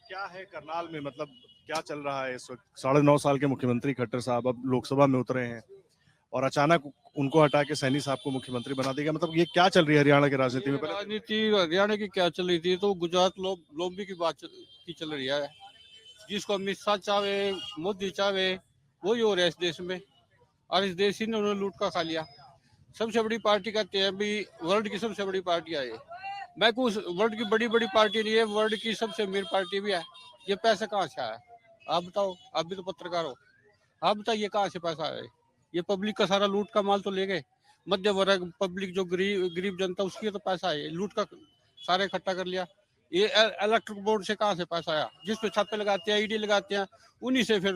क्या है करनाल में, मतलब क्या चल रहा है इस वक्त? 9.5 साल के मुख्यमंत्री खट्टर साहब अब लोकसभा में उतरे हैं और अचानक उनको हटा के सैनी साहब को मुख्यमंत्री बना दिया। मतलब ये क्या चल रही है हरियाणा की राजनीति ये में? पहले राजनीति हरियाणा की क्या चल रही थी, तो गुजरात लॉबी की की चल रही है। जिसको अमित शाह चाहे, मोदी चाहे, वही हो रहा है इस देश में। और इस देश ही ने उन्होंने लूट का खा लिया। सबसे बड़ी पार्टी कहते हैं भी वर्ल्ड की सबसे बड़ी पार्टी है ये। मैं कुछ वर्ल्ड की बड़ी बड़ी पार्टी नहीं है, वर्ल्ड की सबसे अमीर पार्टी भी है। ये पैसा कहाँ से आया? आप बताओ, आप भी तो पत्रकार हो, आप बताइए कहाँ से पैसा आया? ये पब्लिक का सारा लूट का माल तो ले गए। मध्य वर्ग पब्लिक जो गरीब गरीब जनता, उसकी तो पैसा है, लूट का सारे इकट्ठा कर लिया। ये इलेक्ट्रिक बोर्ड से कहाँ से पैसा आया? जिस पे छापे लगाते हैं, ईडी लगाते हैं, उन्हीं से फिर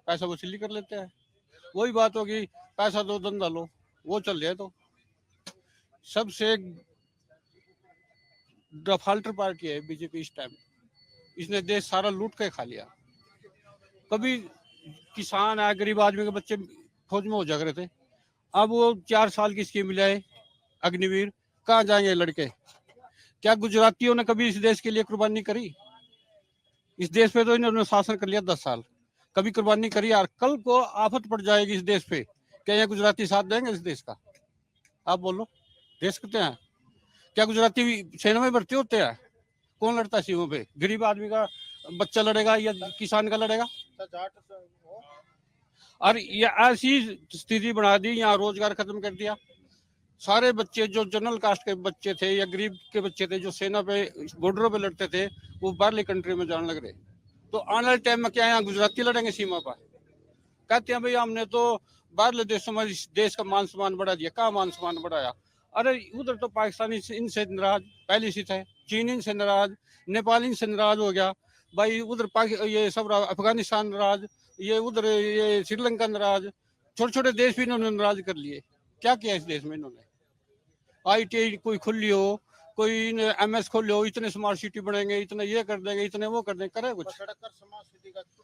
पैसा वसूली कर लेते हैं। वही बात होगी, पैसा दो धंधा लो, वो चल रहा है। तो सबसे डिफाल्टर पार्टी है बीजेपी इस टाइम। इसने देश सारा लूट के खा लिया। कभी किसान है, गरीब आदमी के बच्चे फौज में हो जा रहे थे, अब वो 4 साल की स्कीम लाए अग्निवीर, कहाँ जाएंगे लड़के? क्या गुजरातियों ने कभी इस देश के लिए कुर्बानी करी? इस देश पे तो इन्होंने शासन कर लिया 10 साल, कभी कुर्बानी करी? यार कल को आफत पड़ जाएगी इस देश पे, क्या ये गुजराती साथ देंगे इस देश का? आप बोलो, दे सकते हैं? क्या गुजराती सेना में भर्ती होते हैं? कौन लड़ता है सीमों पे? गरीब आदमी का बच्चा लड़ेगा या किसान का लड़ेगा? और ये ऐसी स्थिति बना दी, यहाँ रोजगार खत्म कर दिया। सारे बच्चे जो जनरल कास्ट के बच्चे थे या गरीब के बच्चे थे, जो सेना पे बॉर्डरों पे लड़ते थे, वो बाहरली कंट्री में जाने लग रहे। तो आने वाले टाइम में क्या यहाँ गुजराती लड़ेंगे सीमा पर? कहते हैं भाई हमने तो बाहरले देशों में इस देश का मान सम्मान बढ़ा दिया। कहाँ मान सम्मान बढ़ाया? अरे उधर तो पाकिस्तानी इनसे नाराज पहले से थे, चीन इनसे नाराज, नेपाल इनसे नाराज हो गया भाई, उधर ये सब अफगानिस्तान नाराज, ये उधर ये श्रीलंका नाराज, छोटे छोटे देश भी इन्होंने नाराज कर लिए। क्या किया इस देश में इन्होंने? आईटीआई कोई खुली हो, कोई एमएस खोले हो, इतने स्मार्ट सिटी बनेंगे, इतने ये कर देंगे, इतने वो कर देंगे, करे कुछ?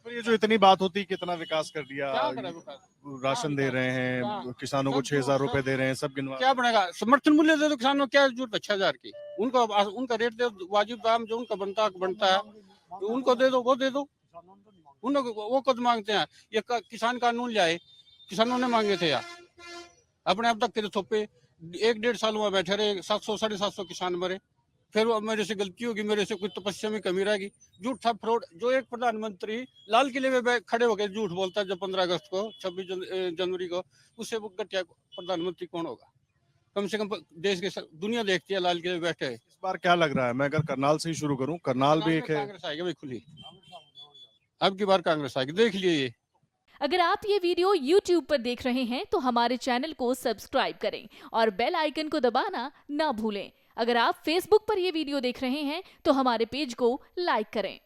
तो ये जो इतनी बात होती है कितना विकास कर दिया, क्या करे विकास? राशन दे रहे हैं, किसानों को 6,000 रुपए दे रहे हैं, सब गिनवा। क्या बनेगा? समर्थन मूल्य दे दो किसानों को, क्या जरूरत है 6,000 की? उनका रेट दे दो, वाजिब दाम जो उनका बनता है, तो उनको दे दो, वो दे दो। उनको वो खुद मांगते हैं। ये किसान कानून लाए, किसानों ने मांगे थे यार, अपने अब तक के थोपे। 1-1.5 साल में बैठे रहे, 700 750 किसान मरे। फिर वो मेरे से गलती होगी, मेरे से कुछ तपस्या में कमी रहेगी। झूठ था, फ्रॉड। जो एक प्रधानमंत्री लाल किले में खड़े होकर झूठ बोलता है, जब 15 अगस्त को, 26 जनवरी को, उससे वो घटिया प्रधानमंत्री कौन होगा? कम से कम देश के दुनिया देखती है लाल किले में बैठे। इस बार क्या लग रहा है? मैं अगर करनाल से ही शुरू करूं, करनाल भी एक है। कांग्रेस आएगी भाई खुली, अब की बार कांग्रेस आएगी, देख लिए ये। अगर आप ये वीडियो YouTube पर देख रहे हैं तो हमारे चैनल को सब्सक्राइब करें और बेल आइकन को दबाना ना भूलें। अगर आप Facebook पर ये वीडियो देख रहे हैं तो हमारे पेज को लाइक करें।